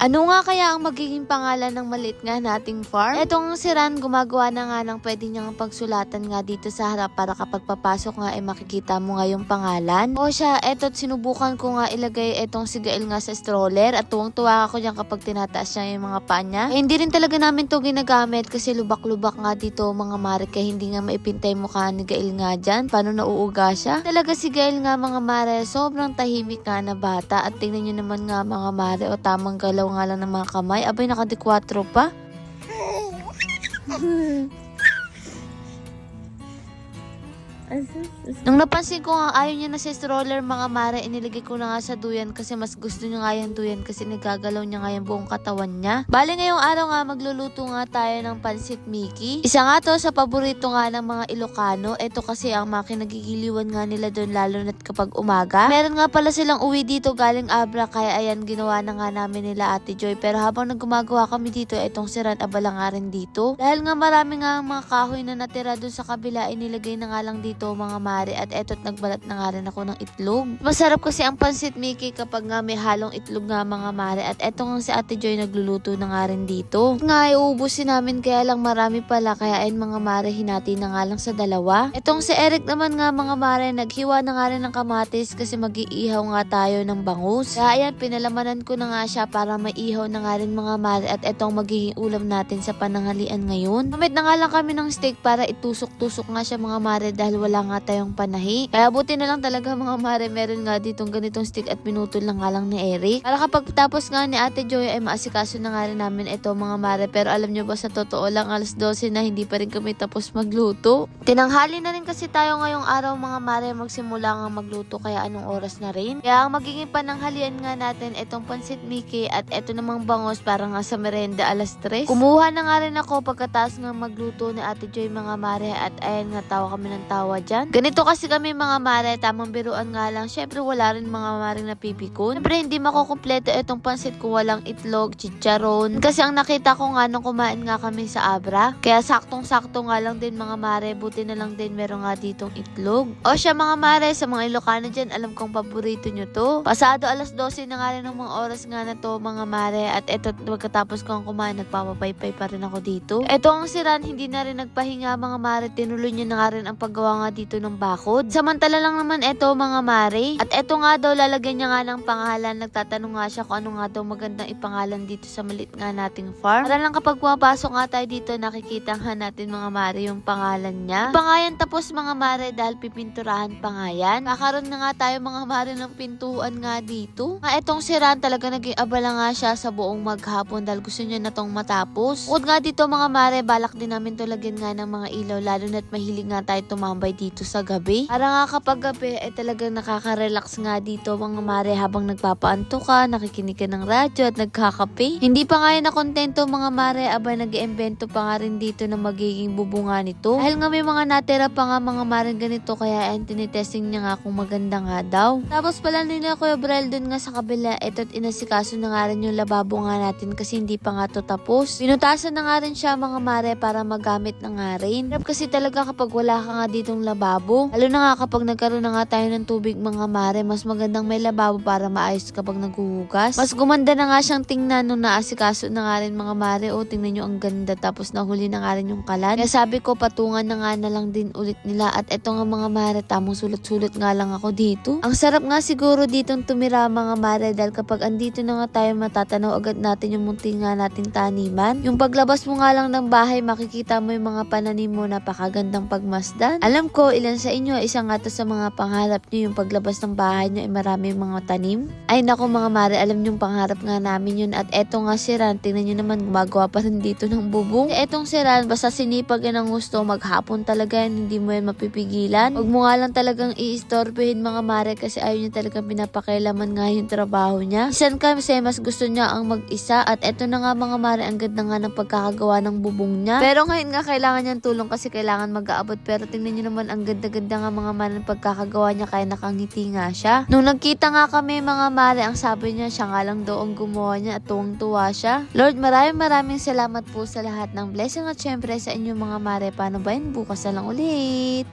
Ano nga kaya ang magiging pangalan ng maliit nga nating farm? Etong si Ran gumagawa na nga ng pwede niyang pagsulatan nga dito sa harap para kapag papasok nga ay makikita mo nga yung pangalan. O siya, eto't sinubukan ko nga ilagay etong si Gael nga sa stroller at tuwang-tuwa ako diyan kapag tinataas niya yung mga paa niya. Eh, hindi rin talaga namin to ginagamit kasi lubak-lubak nga dito mga mare kaya hindi nga maipintay mukha ni Gael nga dyan. Paano nauuga siya? Talaga si Gael nga mga mare, sobrang tahimik nga na bata at tingnan nyo naman nga mga mare o tamang galaw nga lang ng mga kamay. Abay, naka-4 pa. Nung napansin ko nga ayaw niya na sa stroller mga mare, inilagay ko na nga sa duyan kasi mas gusto niya nga yung duyan kasi nagagalaw niya nga yung buong katawan niya. Bale ngayong araw nga magluluto nga tayo ng pansit Mickey. Isa nga to sa paborito nga ng mga Ilocano. Ito kasi ang mga kinagigiliwan nga nila doon lalo na't kapag umaga. Meron nga pala silang uwi dito galing Abra kaya ayan ginawa na nga namin nila Ate Joy. Pero habang naggumagawa kami dito, itong si Ran abala nga rin dito. Dahil nga marami nga mga kahoy na natira doon sa kabila, inilagay na nga lang dito mga mare at eto't nagbalat na nga rin ako ng itlog. Masarap kasi ang pansit Mickey kapag nga may halong itlog nga mga mare at eto nga si Ate Joy nagluluto na nga rin dito. Nga iubusin namin kaya lang marami pala kaya ayun mga mare hinati na nga lang sa dalawa. Etong si Eric naman nga mga mare naghiwa na nga rin ng kamatis kasi mag-iihaw nga tayo ng bangus. Kaya ayan pinalamanan ko na nga siya para maihaw na nga rin mga mare at etong magiging ulam natin sa pananghalian ngayon. Gamit na nga lang kami ng steak para itusok-tusok nga siya mga mare dahil wala nga tayong panahi. Kaya buti na lang talaga mga mare meron nga ditong ganitong stick at pinutol lang nga lang ni Eric. Para kapag tapos nga ni Ate Joy ay maasikaso na nga rin namin ito mga mare. Pero alam nyo ba sa totoo lang 12:00 na hindi pa rin kami tapos magluto. Tinanghali na rin kasi tayo ngayong araw mga mare magsimula nga magluto kaya anong oras na rin. Kaya ang magiging pananghalian nga natin itong pansit Mickey at ito namang bangos para nga sa merenda 3:00. Kumuha na nga rin ako pagkatapos nga magluto ni Ate Joy mga mare at ayan nga tawa kami ng tawa dyan. Ganito kasi kami mga mare, tamang biruan nga lang. Syempre wala rin mga mare na pipikon. Syempre hindi makukumpleto itong pansit kung walang itlog, chicharon. Kasi ang nakita ko nga nung kumain nga kami sa Abra. Kaya saktong-sakto nga lang din mga mare. Buti na lang din meron nga ditong itlog. O siya mga mare, sa mga Ilocano dyan, alam kong paborito nyo to. Pasado 12:00 na nga rin ng mga oras nga na to mga mare. At eto pagkatapos kong kumain, nagpapapaypay pa rin ako dito. Eto ang si Ran, hindi na rin nagpahinga mga mare. Tinuloy niya na nga rin ang paggawa nga dito ng bakod. Samantala lang naman eto mga mare. At eto nga daw lalagyan niya nga ng pangalan. Nagtatanong nga siya kung ano nga daw magandang ipangalan dito sa maliit nga nating farm. Para lang kapag pumapasok nga tayo dito nakikita nga natin mga mare yung pangalan niya. Pangayan tapos mga mare dahil pipinturahan pa nga yan. Kakaroon na nga tayo mga mare ng pintuan nga dito. Nga etong si Ran talaga naging abala nga siya sa buong maghapon dahil gusto niya na tong matapos. Bukod nga dito mga mare balak din namin to lagyan nga ng mga ilaw lalo na't mahilig nga tayo tumambay dito sa gabi. Para nga kapag gabi ay talagang nakaka-relax nga dito mga mare habang nagpapaanto ka, nakikinig ka ng radyo at nagkakape. Hindi pa nga yan nakontento mga mare abay nag-iimbento pa nga rin dito na magiging bubunga nito. Dahil nga may mga natira pa nga mga mare ganito kaya ay tinitesting niya nga kung maganda nga daw. Tapos pala nila Kuya Brel dun nga sa kabila eto't inasikaso na nga rin yung lababo nga natin kasi hindi pa nga to tapos. Pinutasan na nga rin siya mga mare para magamit na nga rin. Kasi talaga kapag wala ka nga ditong lababo, lalo na nga kapag nagkaroon na nga tayo ng tubig mga mare, mas magandang may lababo para maayos kapag naghuhugas. Mas gumanda na nga siyang tingnan nung naasikaso na nga rin mga mare. O tingnan nyo ang ganda tapos nahuli na nga rin yung kalan. Kaya sabi ko patungan na nga na lang din ulit nila at eto nga mga mare tamang sulat-sulat nga lang ako dito. Ang sarap nga siguro ditong tumira mga mare dahil kapag andito na nga tayo matatanaw agad natin yung munti nga nating taniman. Yung paglabas mo nga lang ng bahay makikita mo yung mga pananim mo napakagandang pagmasdan. Alam ko ilan sa inyo isa nga to sa mga pangarap nyo yung paglabas ng bahay nyo ay marami mga tanim. Ay nako mga mare alam nyo yung pangarap nga namin yun at eto nga si Ran tingnan nyo naman gumagawa pa rin dito ng bubong. Etong si Ran basta sinipag yan ang gusto maghapon talaga yan hindi mo yan mapipigilan. Huwag mo nga lang talagang iistorbehin mga mare kasi ayaw niya talagang pinapakailaman nga yung trabaho niya. Isan kasi mas gusto niya ang mag-isa at eto na nga mga mare ang ganda nga ng pagkakagawa ng bubong niya. Pero ngayon nga kailangan niyang tulong kasi kailangan mag-aabot pero tingnan nyo naman ang ganda-ganda nga mga mare ng pagkakagawa niya kaya nakangiti nga siya. Nung nagkita nga kami mga mare ang sabi niya siya nga lang daw ang gumawa niya at tuwang-tuwa siya. Lord maraming salamat po sa lahat ng blessing at syempre sa inyo mga mare. Paano ba yun? Bukas na lang ulit.